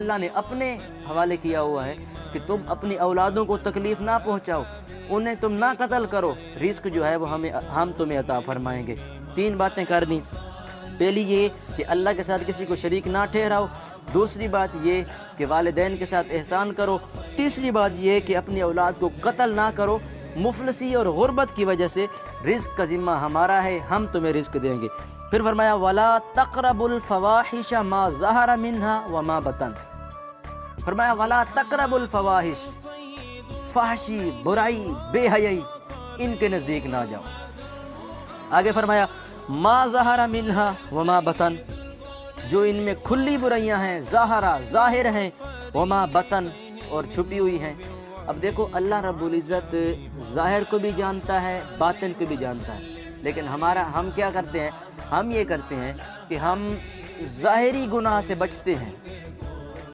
اللہ نے اپنے حوالے کیا ہوا ہے کہ تم اپنی اولادوں کو تکلیف نہ پہنچاؤ، انہیں تم نہ قتل کرو، رزق جو ہے وہ ہم تمہیں عطا فرمائیں گے۔ 3 باتیں کر دیں۔ پہلی یہ کہ اللہ کے ساتھ کسی کو شریک نہ ٹھہراؤ، دوسری بات یہ کہ والدین کے ساتھ احسان کرو، تیسری بات یہ کہ اپنی اولاد کو قتل نہ کرو۔ مفلسی اور غربت کی وجہ سے رزق کا ذمہ ہمارا ہے، ہم تمہیں رزق دیں گے۔ پھر فرمایا وَلَا تَقْرَبُوا الْفَوَاحِشَ مَا ظَهَرَ مِنْهَا وَمَا بَطَنَ۔ فرمایا وَلَا تَقْرَبُوا الْفَوَاحِشَ، فحشی، برائی، بے حیائی، ان کے نزدیک نہ جاؤ۔ آگے فرمایا مَا ظَهَرَ مِنْهَا وَمَا بَطَنَ، جو ان میں کھلی برائیاں ہیں، ظاہر ہیں، وما بطن، اور چھپی ہوئی ہیں۔ اب دیکھو اللہ رب العزت ظاہر کو بھی جانتا ہے، باطن کو بھی جانتا ہے، لیکن ہم کیا کرتے ہیں؟ ہم یہ کرتے ہیں کہ ہم ظاہری گناہ سے بچتے ہیں،